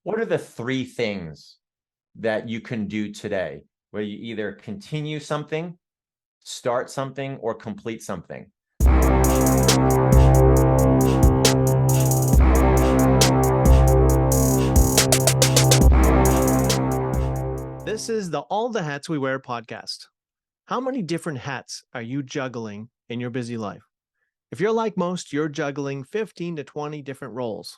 what are the three things that you can do today where you either continue something, start something, or complete something? This is the All the Hats We Wear podcast. How many different hats are you juggling in your busy life? If you're like most, you're juggling 15 to 20 different roles.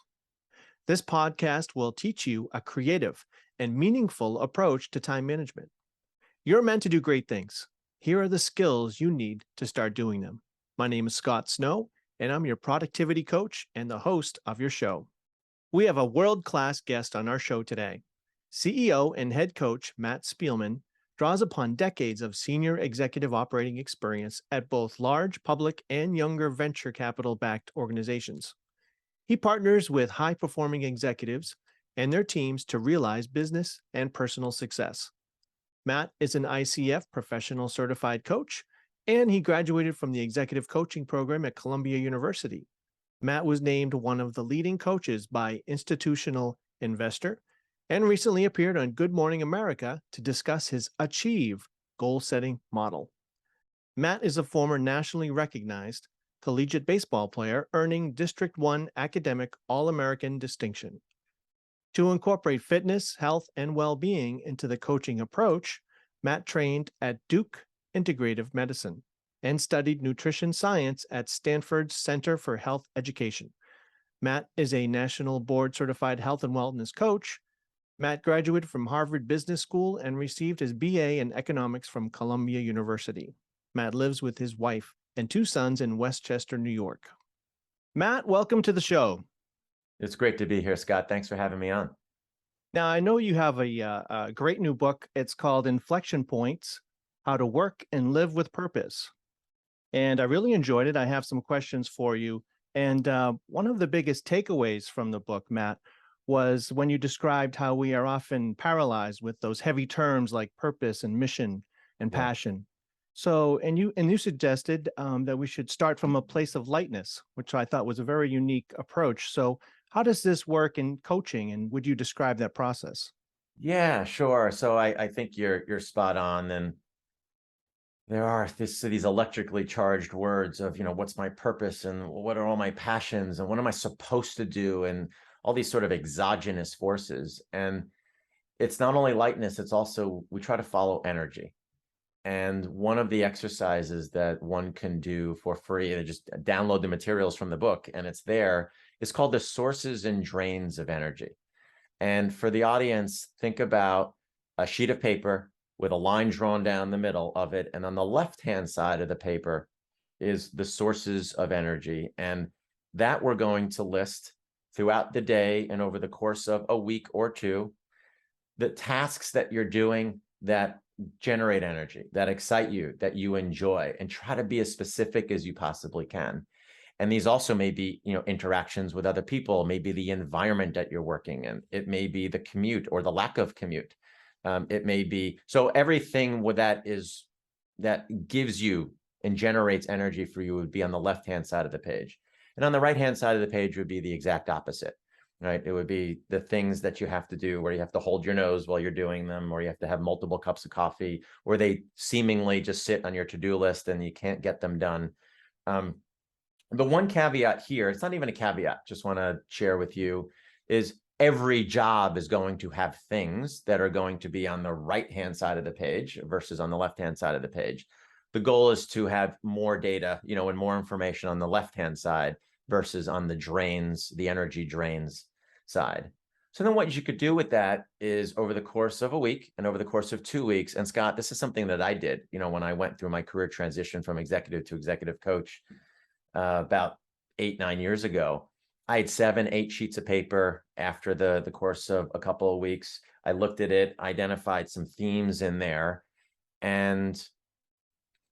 This podcast will teach you a creative and meaningful approach to time management. You're meant to do great things. Here are the skills you need to start doing them. My name is Scott Snow, and I'm your productivity coach and the host of your show. We have a world-class guest on our show today. CEO and head coach Matt Spielman draws upon decades of senior executive operating experience at both large public and younger venture capital-backed organizations. He partners with high-performing executives and their teams to realize business and personal success. Matt is an ICF professional certified coach, and he graduated from the executive coaching program at Columbia University. Matt was named one of the leading coaches by Institutional Investor and recently appeared on Good Morning America to discuss his Achieve goal-setting model. Matt is a former nationally recognized collegiate baseball player earning District 1 Academic All-American distinction. To incorporate fitness, health, and well-being into the coaching approach, Matt trained at Duke Integrative Medicine and studied nutrition science at Stanford's Center for Health Education. Matt is a national board-certified health and wellness coach. Matt graduated from Harvard Business School and received his BA in economics from Columbia University. Matt lives with his wife and two sons in Westchester, New York. Matt, welcome to the show. It's great to be here, Scott. Thanks for having me on. Now, I know you have a great new book. It's called Inflection Points: How to Work and Live with Purpose. And I really enjoyed it. I have some questions for you. And one of the biggest takeaways from the book, Matt, was when you described how we are often paralyzed with those heavy terms like purpose and mission and passion. So, and you suggested that we should start from a place of lightness, which I thought was a very unique approach. So how does this work in coaching, and would you describe that process? Yeah, sure. So I think you're spot on. And there are these electrically charged words of, what's my purpose and what are all my passions and what am I supposed to do, and all these sort of exogenous forces. And it's not only lightness, it's also, we try to follow energy. And one of the exercises that one can do for free, and just download the materials from the book, and it's there, is called the sources and drains of energy. And for the audience, think about a sheet of paper with a line drawn down the middle of it. And on the left-hand side of the paper is the sources of energy. And that we're going to list throughout the day and over the course of a week or two, the tasks that you're doing that generate energy, that excite you, that you enjoy, and try to be as specific as you possibly can. And these also may be, interactions with other people, maybe the environment that you're working in. It may be the commute or the lack of commute. It may be, so everything with that gives you and generates energy for you would be on the left-hand side of the page. And on the right-hand side of the page would be the exact opposite, right? It would be the things that you have to do where you have to hold your nose while you're doing them, or you have to have multiple cups of coffee, or they seemingly just sit on your to-do list and you can't get them done. The one caveat here, it's not even a caveat, just want to share with you, is every job is going to have things that are going to be on the right-hand side of the page versus on the left-hand side of the page. The goal is to have more data, and more information on the left-hand side versus on the drains, the energy drains side. So then what you could do with that is, over the course of a week and over the course of 2 weeks, and Scott, this is something that I did, when I went through my career transition from executive to executive coach about 8-9 years ago. I had 7-8 sheets of paper after the course of a couple of weeks. I looked at it, identified some themes in there, and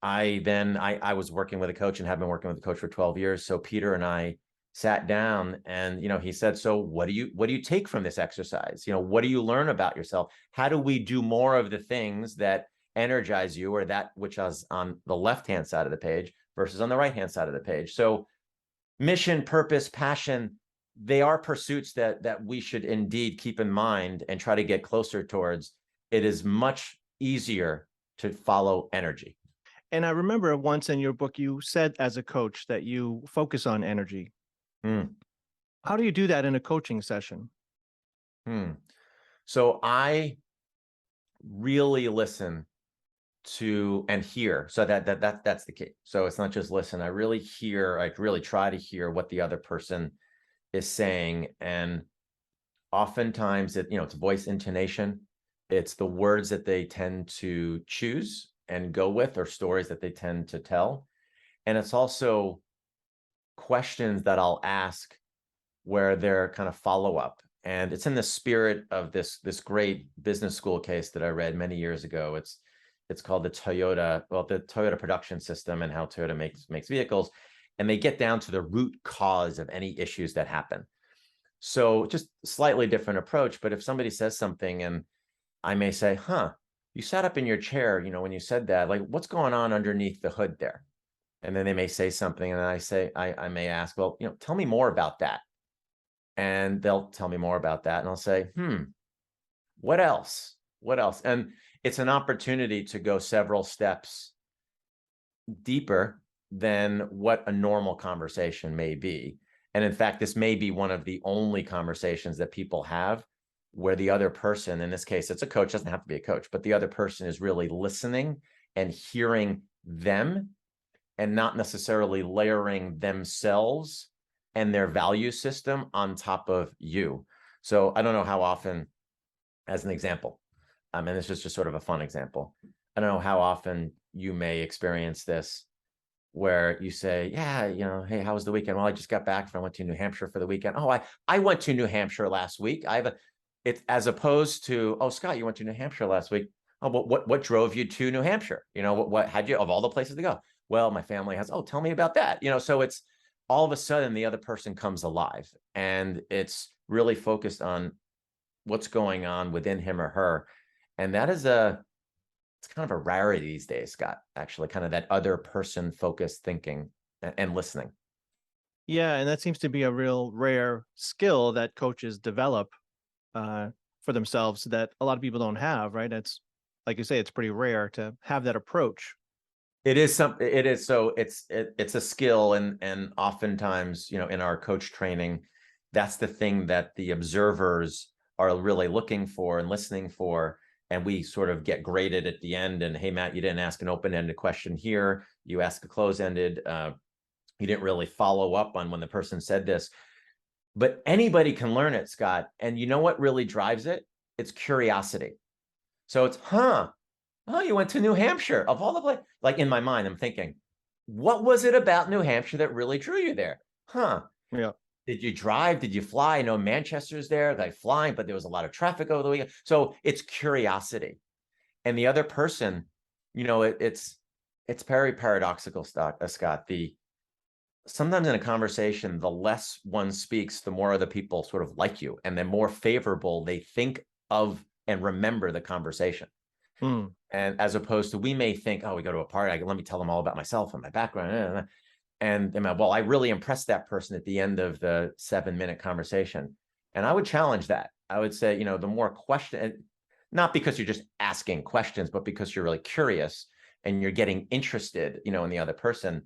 I was working with a coach and have been working with a coach for 12 years. So Peter and I sat down and, he said, so what do you take from this exercise? What do you learn about yourself? How do we do more of the things that energize you, or that which is on the left-hand side of the page versus on the right-hand side of the page? So mission, purpose, passion, they are pursuits that we should indeed keep in mind and try to get closer towards. It is much easier to follow energy. And I remember once in your book, you said as a coach that you focus on energy. Mm, How do you do that in a coaching session? mm. So I really listen to and hear. So that's the key. So it's not just listen. I really hear. I really try to hear what the other person is saying, and oftentimes it's voice intonation. It's the words that they tend to choose and go with, or stories that they tend to tell, and it's also questions that I'll ask where they're kind of follow up. And it's in the spirit of this great business school case that I read many years ago. It's called the Toyota production system, and how Toyota makes vehicles. And they get down to the root cause of any issues that happen. So just slightly different approach. But if somebody says something and I may say, you sat up in your chair, when you said that, like, what's going on underneath the hood there? And then they may say something, and I may ask, well, tell me more about that. And they'll tell me more about that. And I'll say, what else? What else? And it's an opportunity to go several steps deeper than what a normal conversation may be. And in fact, this may be one of the only conversations that people have where the other person, in this case, it's a coach, doesn't have to be a coach, but the other person is really listening and hearing them, and not necessarily layering themselves and their value system on top of you. So I don't know how often, as an example, and this is just sort of a fun example, I don't know how often you may experience this, where you say, yeah, hey, how was the weekend? Well, I just got back from, I went to New Hampshire for the weekend. Oh, I went to New Hampshire last week. It's as opposed to, oh, Scott, you went to New Hampshire last week. Oh, but what drove you to New Hampshire? What had you, of all the places to go? Well, my family has, oh, tell me about that. So it's all of a sudden the other person comes alive, and it's really focused on what's going on within him or her. And it's kind of a rarity these days, Scott, actually, kind of that other person focused thinking and listening. Yeah, and that seems to be a real rare skill that coaches develop for themselves that a lot of people don't have, right? It's like you say, it's pretty rare to have that approach. It is something. It is so. It's a skill, and oftentimes, in our coach training, that's the thing that the observers are really looking for and listening for, and we sort of get graded at the end. And hey, Matt, you didn't ask an open-ended question here. You asked a close-ended. You didn't really follow up on when the person said this. But anybody can learn it, Scott. And you know what really drives it? It's curiosity. So it's, oh, you went to New Hampshire, of all the places. Like, in my mind, I'm thinking, what was it about New Hampshire that really drew you there? Yeah. Did you drive? Did you fly? I know Manchester's there, like flying, but there was a lot of traffic over the weekend. So it's curiosity. And the other person, it's very paradoxical, Scott. Sometimes in a conversation, the less one speaks, the more other people sort of like you, and the more favorable they think of and remember the conversation. Mm. And as opposed to, we may think, oh, we go to a party, let me tell them all about myself and my background. And well, I really impressed that person at the end of the 7-minute conversation. And I would challenge that. I would say, the more question, not because you're just asking questions, but because you're really curious and you're getting interested, in the other person.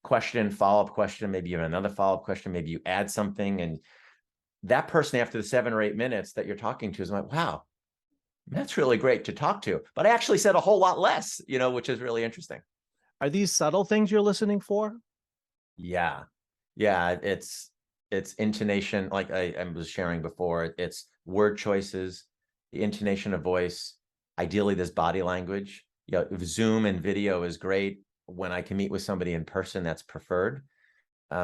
Question, follow-up question, maybe even another follow-up question, maybe you add something, and that person, after the 7 or 8 minutes that you're talking to, is like, wow, that's really great to talk to, but I actually said a whole lot less, which is really interesting. Are these subtle things you're listening for? Yeah. Yeah. It's intonation. Like I was sharing before, it's word choices, the intonation of voice. Ideally, this body language. Zoom and video is great. When I can meet with somebody in person, that's preferred.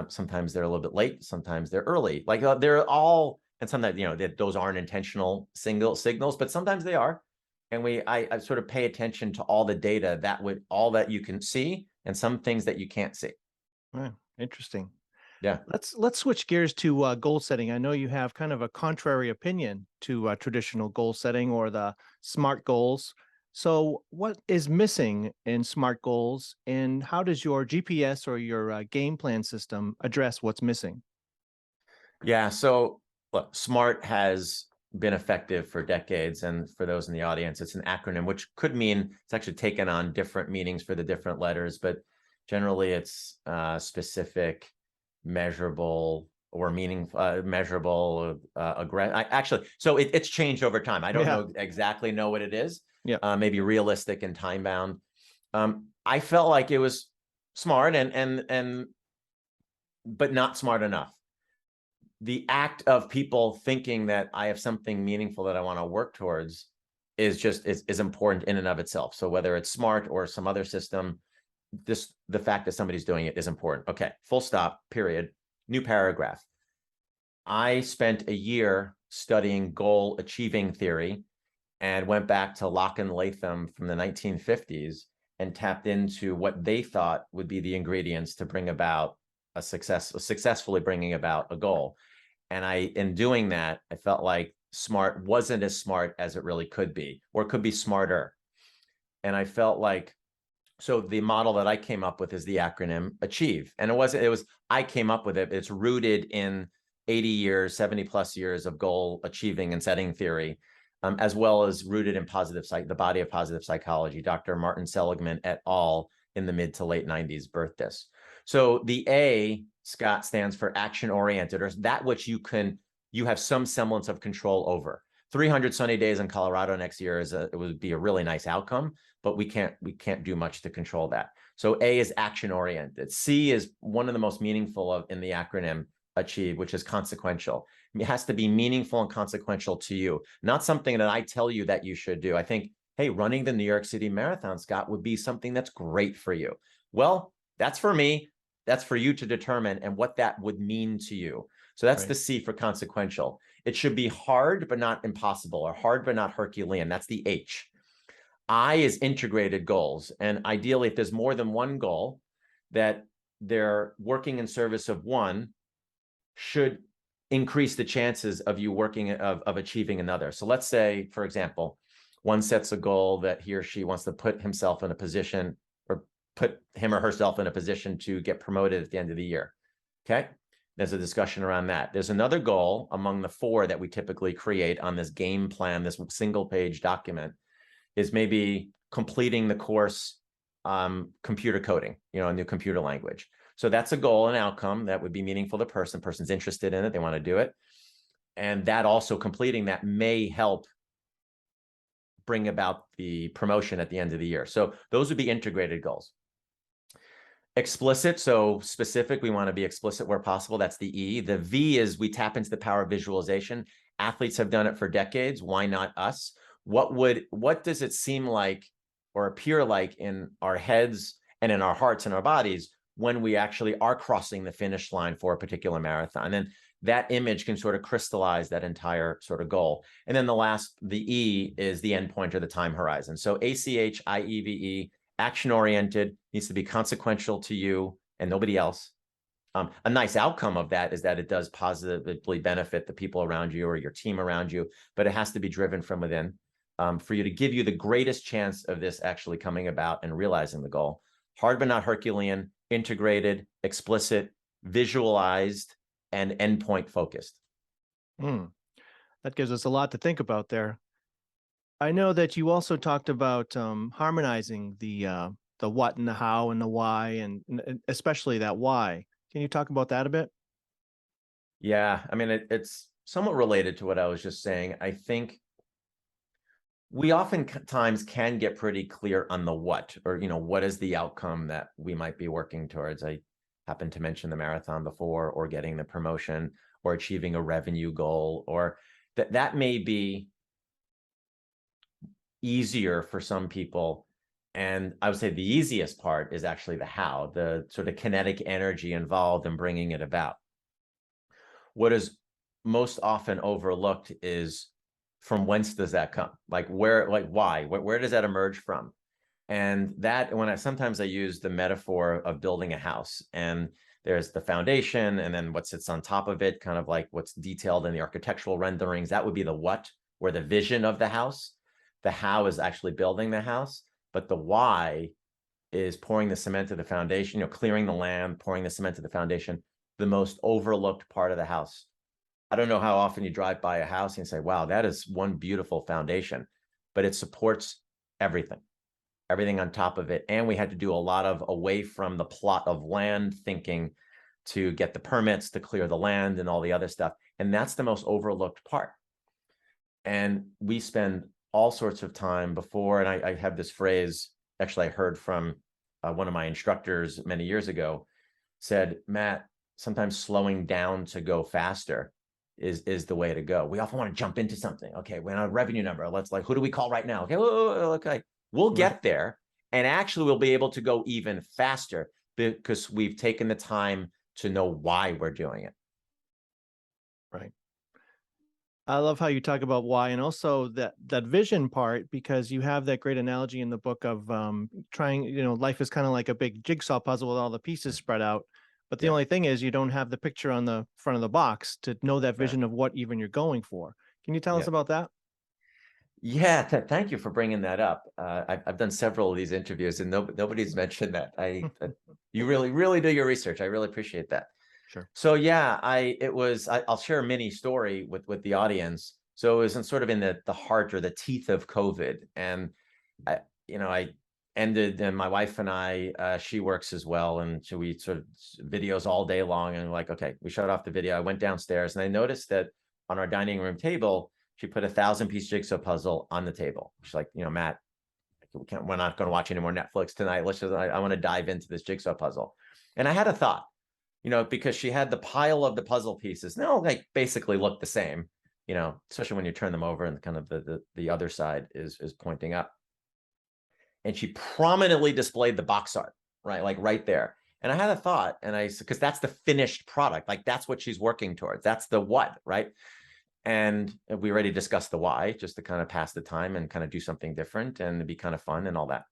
Sometimes they're a little bit late. Sometimes they're early. Like they're all, and sometimes, those aren't intentional signals, but sometimes they are. And I sort of pay attention to all the data all that you can see, and some things that you can't see. Interesting. Yeah. Let's switch gears to goal setting. I know you have kind of a contrary opinion to traditional goal setting or the SMART goals. So, what is missing in SMART goals, and how does your GPS or your game plan system address what's missing? Yeah. So look, SMART has been effective for decades. And for those in the audience, it's an acronym, which could mean it's actually taken on different meanings for the different letters, but generally it's specific, measurable, or measurable, actually, so it's changed over time. I don't Yeah. exactly know what it is. Yeah. Maybe realistic and time bound. I felt like it was smart and but not smart enough. The act of people thinking that I have something meaningful that I want to work towards is important in and of itself. So whether it's SMART or some other system, the fact that somebody's doing it is important. Okay, full stop, period. New paragraph. I spent a year studying goal achieving theory and went back to Locke and Latham from the 1950s and tapped into what they thought would be the ingredients to bring about successfully bringing about a goal. And in doing that, I felt like SMART wasn't as smart as it really could be, or it could be smarter. And I felt like, so the model that I came up with is the acronym ACHIEVE. And I came up with it. It's rooted in 80 years, 70 plus years of goal achieving and setting theory, as well as rooted in the body of positive psychology. Dr. Martin Seligman et al. In the mid to late 90s birthed this. So the A, Scott, stands for action oriented, or that which you have some semblance of control over. 300 sunny days in Colorado next year it would be a really nice outcome, but we can't do much to control that. So A is action oriented. C is one of the most meaningful in the acronym ACHIEVE, which is consequential. It has to be meaningful and consequential to you, not something that I tell you that you should do. I think, hey, running the New York City Marathon, Scott, would be something that's great for you. Well, that's for me. That's for you to determine and what that would mean to you. So that's the C for consequential. It should be hard, but not impossible, or hard, but not Herculean. That's the H. I is integrated goals. And ideally, if there's more than one goal, that they're working in service of one should increase the chances of you of achieving another. So let's say, for example, one sets a goal that he or she wants to put himself in a position, or put him or herself in a position to get promoted at the end of the year. Okay. There's a discussion around that. There's another goal among the four that we typically create on this game plan, this single page document, is maybe completing the course, computer coding, a new computer language. So that's a goal and outcome that would be meaningful to the person's interested in it, they want to do it. And that also, completing that may help bring about the promotion at the end of the year. So those would be integrated goals. Explicit, so specific, we want to be explicit where possible. That's the E. The V is we tap into the power of visualization. Athletes have done it for decades. Why not us? What does it seem like or appear like in our heads and in our hearts and our bodies when we actually are crossing the finish line for a particular marathon? And that image can sort of crystallize that entire sort of goal. And then the E is the endpoint or the time horizon. So ACHIEVE, action-oriented, needs to be consequential to you and nobody else. A nice outcome of that is that it does positively benefit the people around you or your team around you, but it has to be driven from within for you to give you the greatest chance of this actually coming about and realizing the goal. Hard but not Herculean, integrated, explicit, visualized, and endpoint focused. That gives us a lot to think about there. I know that you also talked about harmonizing the what and the how and the why, and especially that why. Can you talk about that a bit? Yeah, I mean, it's somewhat related to what I was just saying. I think we oftentimes can get pretty clear on the what, or, what is the outcome that we might be working towards. I happened to mention the marathon before, or getting the promotion, or achieving a revenue goal, or that may be easier for some people. And I would say the easiest part is actually the how, the sort of kinetic energy involved in bringing it about. What is most often overlooked is, from whence does that come? Like why? Where does that emerge from? And that, sometimes I use the metaphor of building a house, and there's the foundation and then what sits on top of it, kind of like what's detailed in the architectural renderings. That would be the what, or the vision of the house. The how is actually building the house, but the why is pouring the cement to the foundation, clearing the land, pouring the cement to the foundation, the most overlooked part of the house. I don't know how often you drive by a house and you say, wow, that is one beautiful foundation, but it supports everything, everything on top of it. And we had to do a lot of away from the plot of land thinking to get the permits to clear the land and all the other stuff. And that's the most overlooked part. And we spend all sorts of time before, and I have this phrase, actually, I heard from one of my instructors many years ago, said, Matt, sometimes slowing down to go faster is the way to go. We often want to jump into something. Okay, we're on a revenue number. Let's like, who do we call right now? Okay, okay, we'll get there. And actually, we'll be able to go even faster because we've taken the time to know why we're doing it. Right. I love how you talk about why, and also that vision part, because you have that great analogy in the book of trying, life is kind of like a big jigsaw puzzle with all the pieces spread out. But the only thing is you don't have the picture on the front of the box to know that vision of what even you're going for. Can you tell us about that? Yeah, thank you for bringing that up. I've done several of these interviews, and nobody's mentioned that. You really do your research. I really appreciate that. Sure. So yeah, I'll share a mini story with the audience. So it was sort of in the heart or the teeth of COVID, and I ended, and my wife and I, she works as well, and so we sort of videos all day long, and like, okay, we shut off the video. I went downstairs and I noticed that on our dining room table, she put a 1,000-piece jigsaw puzzle on the table. She's like, Matt, we're not going to watch any more Netflix tonight. I want to dive into this jigsaw puzzle. And I had a thought, because she had the pile of the puzzle pieces. No, like basically look the same, especially when you turn them over and kind of the other side is pointing up. And she prominently displayed the box art, right? Like right there. And I had a thought, because that's the finished product. Like that's what she's working towards. That's the what, right? And we already discussed the why, just to kind of pass the time and kind of do something different and it'd be kind of fun and all that.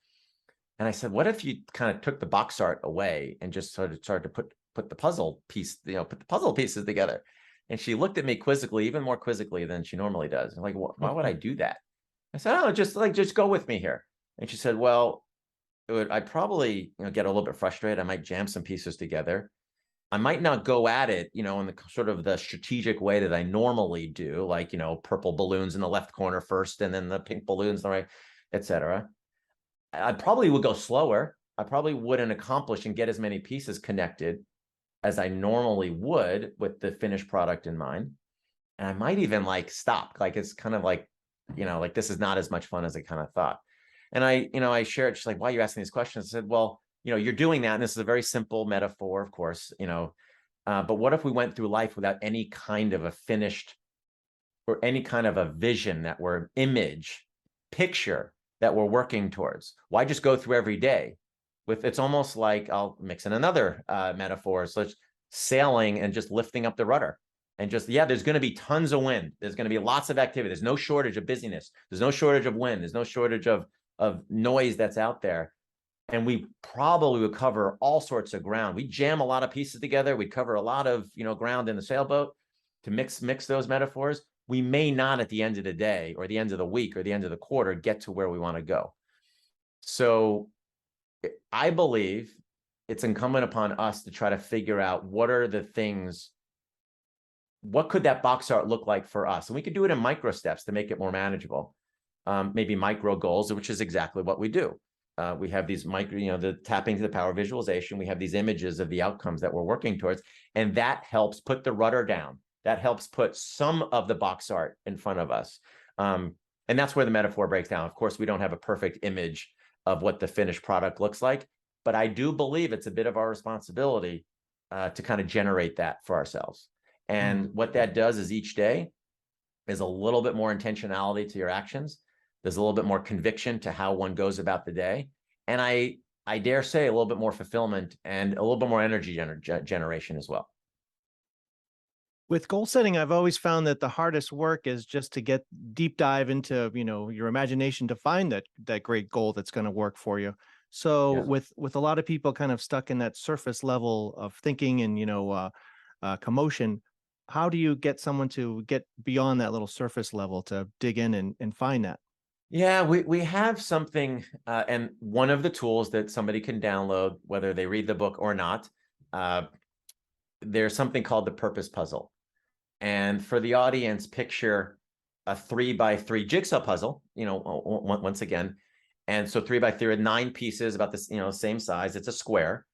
And I said, what if you kind of took the box art away and just sort of started to put the puzzle piece, put the puzzle pieces together? And she looked at me quizzically, even more quizzically than she normally does. I'm like, why would I do that? I said, oh, just go with me here. And she said, well, I'd probably get a little bit frustrated. I might jam some pieces together. I might not go at it, in the sort of the strategic way that I normally do, like, purple balloons in the left corner first, and then the pink balloons in the right, etc. I probably would go slower. I probably wouldn't accomplish and get as many pieces connected as I normally would with the finished product in mind. And I might even like stop. Like it's kind of like, like this is not as much fun as I kind of thought. And I shared, she's like, why are you asking these questions? I said, well, you're doing that. And this is a very simple metaphor, of course, but what if we went through life without any kind of a finished or any kind of a vision that we're image, picture that we're working towards? Why just go through every day with, it's almost like, I'll mix in another metaphor. So it's sailing and just lifting up the rudder. And just, there's going to be tons of wind. There's going to be lots of activity. There's no shortage of busyness. There's no shortage of wind. There's no shortage of noise that's out there. And we probably would cover all sorts of ground. We jam a lot of pieces together. We cover a lot of, ground in the sailboat to mix those metaphors. We may not at the end of the day or the end of the week or the end of the quarter get to where we want to go. So I believe it's incumbent upon us to try to figure out what are the things, what could that box art look like for us? And we could do it in micro steps to make it more manageable. Maybe micro goals, which is exactly what we do. We have these micro, the tapping to the power of visualization. We have these images of the outcomes that we're working towards, and that helps put the rudder down. That helps put some of the box art in front of us. And that's where the metaphor breaks down. Of course, we don't have a perfect image of what the finished product looks like, but I do believe it's a bit of our responsibility to kind of generate that for ourselves. And what that does is each day is a little bit more intentionality to your actions. There's a little bit more conviction to how one goes about the day. And I dare say a little bit more fulfillment and a little bit more energy generation as well. With goal setting, I've always found that the hardest work is just to get deep dive into, your imagination to find that great goal that's going to work for you. So with a lot of people kind of stuck in that surface level of thinking and, commotion, how do you get someone to get beyond that little surface level to dig in and find that? Yeah, we have something, and one of the tools that somebody can download, whether they read the book or not, there's something called the purpose puzzle. And for the audience, picture a 3x3 jigsaw puzzle, once again. And so 3x3 are 9 pieces, about this, same size. It's a square.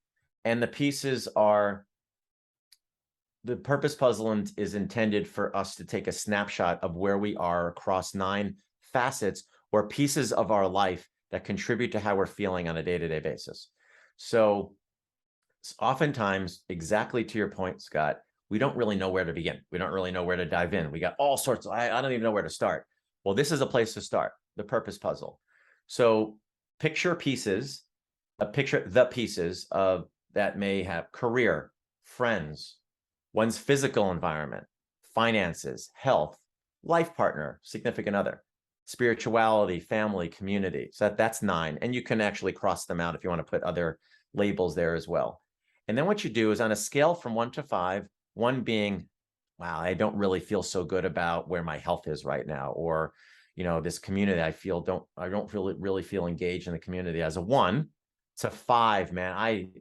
And the pieces are, the purpose puzzle is intended for us to take a snapshot of where we are across 9 facets or pieces of our life that contribute to how we're feeling on a day-to-day basis. So oftentimes, exactly to your point, Scott, we don't really know where to begin. We don't really know where to dive in. We got all sorts of, I don't even know where to start. Well, this is a place to start, the purpose puzzle. So picture pieces, picture the pieces of that may have career, friends, one's physical environment, finances, health, life partner, significant other, spirituality, family, community. So that's 9. And you can actually cross them out if you want to put other labels there as well. And then what you do is on a scale from 1 to 5, 1 being, wow, I don't really feel so good about where my health is right now, or, this community, I don't really feel engaged in the community. As a 1 to 5, man,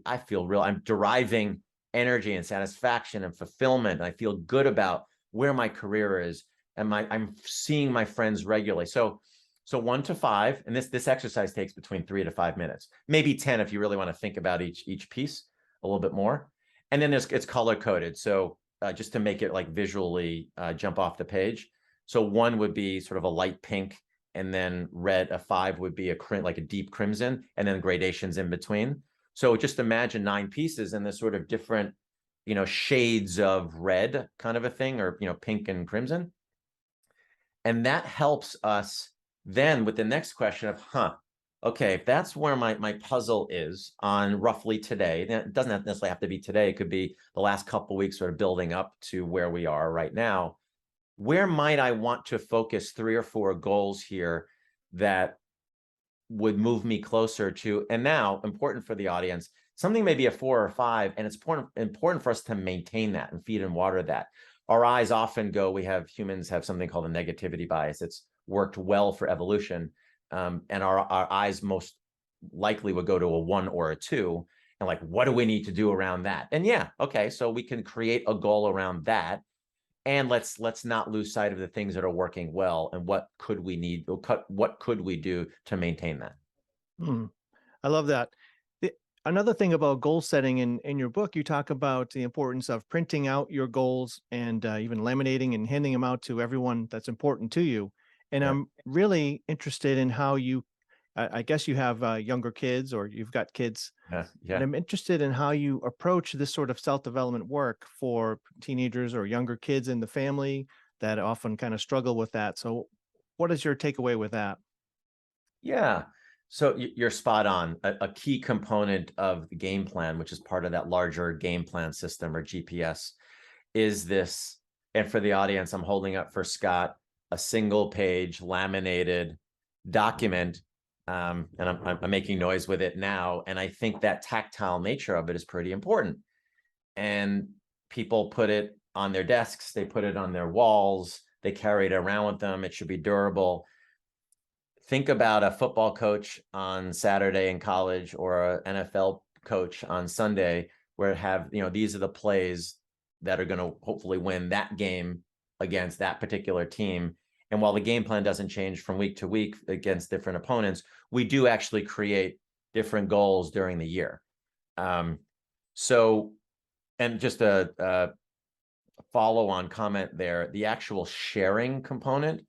I feel I'm deriving energy and satisfaction and fulfillment. I feel good about where my career is, and I'm seeing my friends regularly. So 1 to 5, and this exercise takes between 3 to 5 minutes, maybe 10 if you really want to think about each piece a little bit more. And then it's color coded. So just to make it like visually jump off the page. So 1 would be sort of a light pink, and then red. A 5 would be like a deep crimson, and then gradations in between. So just imagine 9 pieces and this sort of different, shades of red kind of a thing, or, pink and crimson. And that helps us then with the next question of, okay, if that's where my puzzle is on roughly today, it doesn't necessarily have to be today. It could be the last couple of weeks sort of building up to where we are right now. Where might I want to focus 3 or 4 goals here that would move me closer to, and now important for the audience, something may be a 4 or 5, and it's important for us to maintain that and feed and water that. Our eyes often go, humans have something called a negativity bias. It's worked well for evolution. And our eyes most likely would go to a 1 or a 2. And like, what do we need to do around that? And yeah, okay, so we can create a goal around that. And let's not lose sight of the things that are working well, and what could we do to maintain that. I love that. Another thing about goal setting in your book, you talk about the importance of printing out your goals and even laminating and handing them out to everyone that's important to you. And Yeah. I'm really interested in how I guess you have younger kids, or you've got kids. Yeah. And Yeah. I'm interested in how you approach this sort of self-development work for teenagers or younger kids in the family that often kind of struggle with that. So what is your takeaway with that? Yeah. So you're spot on. A key component of the game plan, which is part of that larger game plan system or GPS, is this. And for the audience, I'm holding up for Scott a single page laminated document. And I'm making noise with it now. And I think that tactile nature of it is pretty important. And people put it on their desks, they put it on their walls, they carry it around with them. It should be durable. Think about a football coach on Saturday in college, or an NFL coach on Sunday, where these are the plays that are going to hopefully win that game against that particular team. And while the game plan doesn't change from week to week against different opponents, we do actually create different goals during the year. So, and just a follow-on comment there, the actual sharing component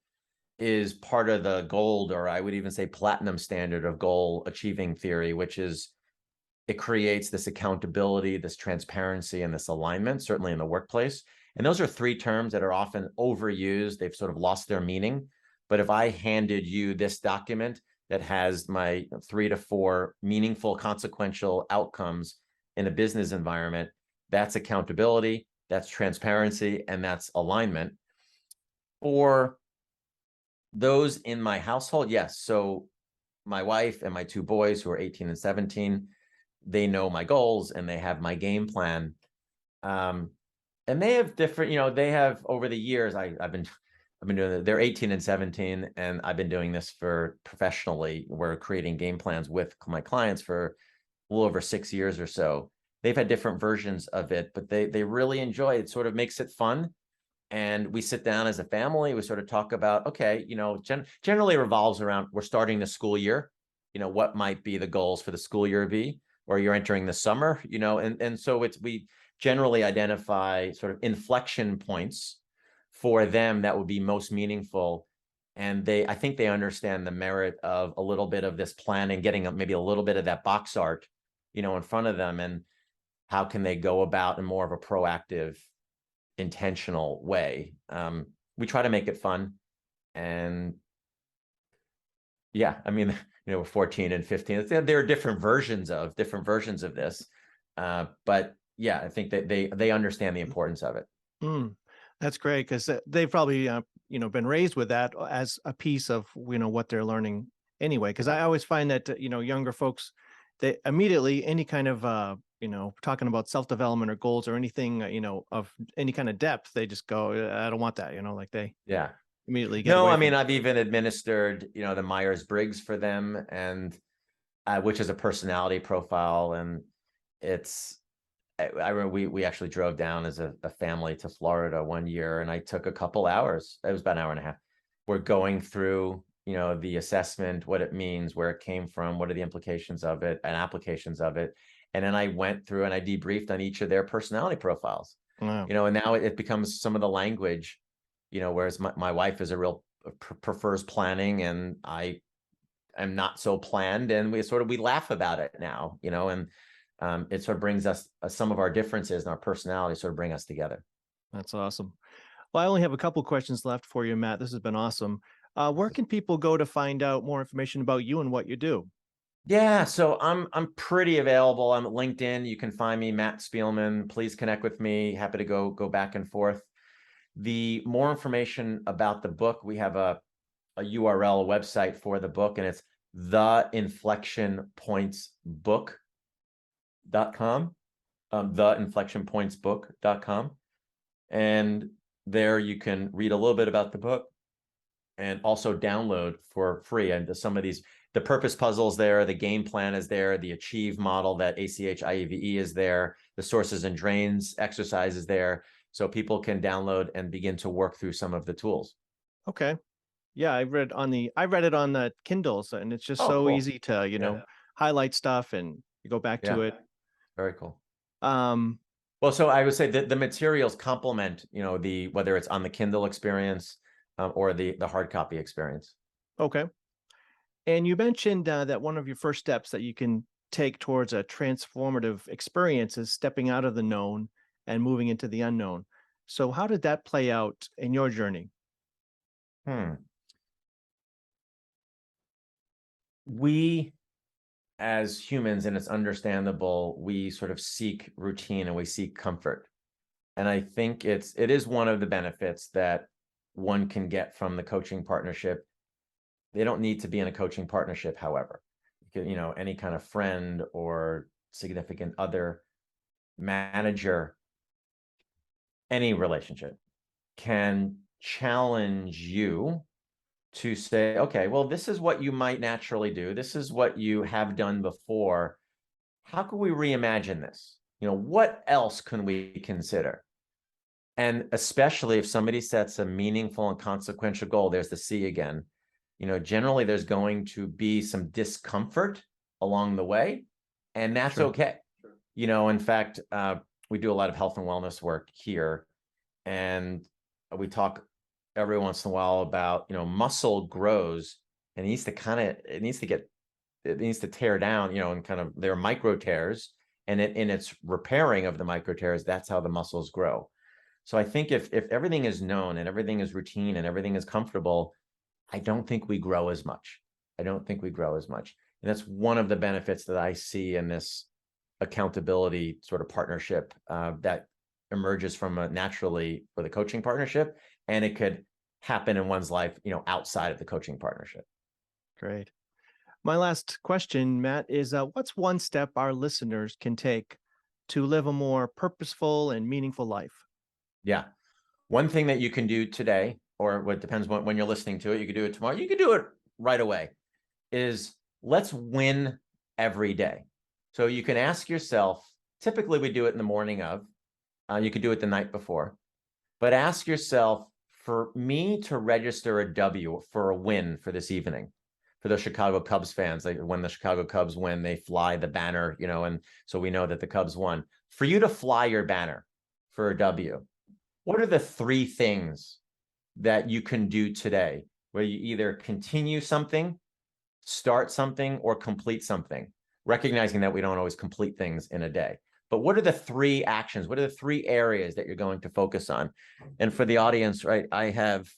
is part of the gold, or I would even say platinum standard of goal achieving theory, which is it creates this accountability, this transparency, and this alignment, certainly in the workplace. And those are 3 terms that are often overused. They've sort of lost their meaning. But if I handed you this document that has my 3 to 4 meaningful, consequential outcomes in a business environment, that's accountability, that's transparency, and that's alignment. For those in my household, yes. So my wife and my 2 boys, who are 18 and 17, they know my goals and they have my game plan. And they have different, they have over the years, I've been doing it. They're 18 and 17, and I've been doing this for professionally. We're creating game plans with my clients for a little over 6 years or so. They've had different versions of it, but they really enjoy it. It sort of makes it fun. And we sit down as a family, we sort of talk about, okay, generally revolves around, we're starting the school year, what might be the goals for the school year be, or you're entering the summer, and so we generally identify sort of inflection points for them that would be most meaningful. And I think they understand the merit of a little bit of this planning, getting maybe a little bit of that box art, in front of them, and how can they go about in more of a proactive, intentional way. We try to make it fun. And yeah, I mean, 14 and 15, there are different versions of this. But yeah, I think that they understand the importance of it. Mm, that's great, because they've probably been raised with that as a piece of what they're learning anyway. Because I always find that younger folks, they immediately, any kind of talking about self-development or goals or anything of any kind of depth, they just go, I don't want that, like they Yeah. immediately get No, away I from mean, it. I've even administered, the Myers-Briggs for them, and which is a personality profile. And I remember we actually drove down as a family to Florida one year, and I took a couple hours. It was about an hour and a half. We're going through, the assessment, what it means, where it came from, what are the implications of it and applications of it. And then I went through and I debriefed on each of their personality profiles, Wow. and now it becomes some of the language, whereas my wife is a real prefers planning, and I am not so planned, and we laugh about it now, and it sort of brings us some of our differences and our personalities sort of bring us together. That's awesome. Well, I only have a couple questions left for you, Matt. This has been awesome. Where can people go to find out more information about you and what you do? Yeah, so I'm pretty available. I'm at LinkedIn. You can find me, Matt Spielman. Please connect with me. Happy to go back and forth. The more information about the book, we have a URL, a website for the book, and it's theinflectionpointsbook.com, theinflectionpointsbook.com. And there you can read a little bit about the book and also download for free. And some of the purpose puzzles there, the game plan is there, the achieve model, that ACHIEVE is there, the sources and drains exercise is there. So people can download and begin to work through some of the tools. Okay. Yeah, I read it on the Kindles, and it's just Oh, so cool. easy to, Yeah. highlight stuff and you go back to Yeah. it. Very cool. Um, Well, so I would say that the materials complement, whether it's on the Kindle experience, or the hard copy experience. okay. And you mentioned that one of your first steps that you can take towards a transformative experience is stepping out of the known and moving into the unknown. So how did that play out in your journey? Hmm. We, as humans, and it's understandable, we sort of seek routine and we seek comfort. And I think it is one of the benefits that one can get from the coaching partnership. They don't need to be in a coaching partnership, however. Any kind of friend or significant other, manager, any relationship can challenge you to say, okay, well, this is what you might naturally do. This is what you have done before. How can we reimagine this? What else can we consider? And especially if somebody sets a meaningful and consequential goal, there's the C again. Generally there's going to be some discomfort along the way, and that's Sure. okay. In fact, we do a lot of health and wellness work here, and we talk every once in a while about, muscle grows and it needs to tear down, and kind of there are micro tears, and in its repairing of the micro tears, that's how the muscles grow. So I think if everything is known and everything is routine and everything is comfortable, I don't think we grow as much. I don't think we grow as much. And that's one of the benefits that I see in this accountability sort of partnership, that emerges from naturally for the coaching partnership, and it could happen in one's life, outside of the coaching partnership. Great. My last question, Matt, is what's one step our listeners can take to live a more purposeful and meaningful life? Yeah. One thing that you can do today, or what depends when you're listening to it, you could do it tomorrow, you could do it right away, is let's win every day. So you can ask yourself, typically we do it in the morning of, you could do it the night before. But ask yourself, for me to register a W for a win for this evening, for the Chicago Cubs fans, like when the Chicago Cubs win, they fly the banner, and so we know that the Cubs won. For you to fly your banner for a W, what are the 3 things that you can do today where you either continue something, start something, or complete something, recognizing that we don't always complete things in a day? But what are the 3 actions? What are the 3 areas that you're going to focus on? And for the audience, right, I have,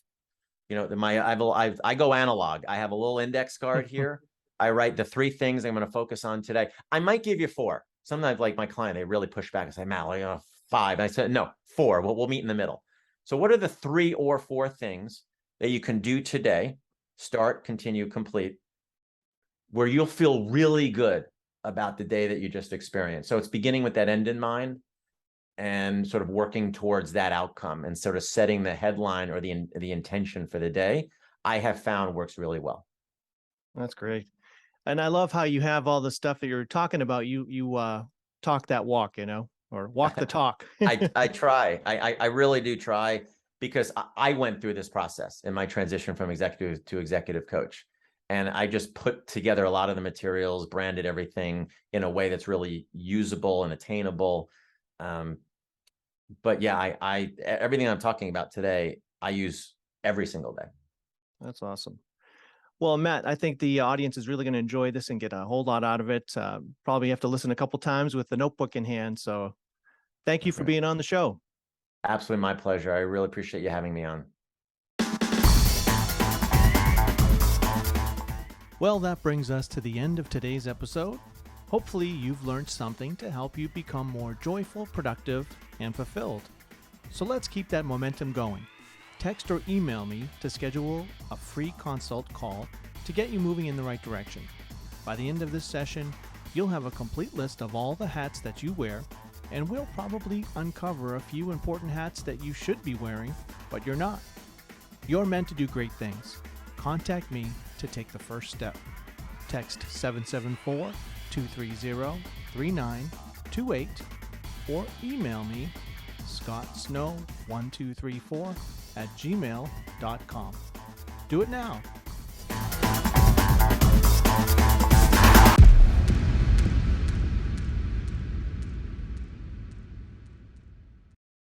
I go analog. I have a little index card here. I write the 3 things I'm going to focus on today. I might give you 4. Sometimes, like my client, they really push back and say, Matt, 5. And I said, no, 4. We'll meet in the middle. So what are the 3 or 4 things that you can do today, start, continue, complete, where you'll feel really good about the day that you just experienced? So it's beginning with that end in mind and sort of working towards that outcome and sort of setting the headline or the intention for the day, I have found works really well. That's great. And I love how you have all the stuff that you're talking about. You talk that walk, or walk the talk. I try. I really do try, because I went through this process in my transition from executive to executive coach. And I just put together a lot of the materials, branded everything in a way that's really usable and attainable. But yeah, everything I'm talking about today, I use every single day. That's awesome. Well, Matt, I think the audience is really going to enjoy this and get a whole lot out of it. Probably have to listen a couple times with the notebook in hand. So thank you for being on the show. Absolutely my pleasure. I really appreciate you having me on. Well, that brings us to the end of today's episode. Hopefully you've learned something to help you become more joyful, productive, and fulfilled. So let's keep that momentum going. Text or email me to schedule a free consult call to get you moving in the right direction. By the end of this session, you'll have a complete list of all the hats that you wear, and we'll probably uncover a few important hats that you should be wearing, but you're not. You're meant to do great things. Contact me to take the first step. Text 774-230-3928 or email me scottsnow1234@gmail.com. Do it now.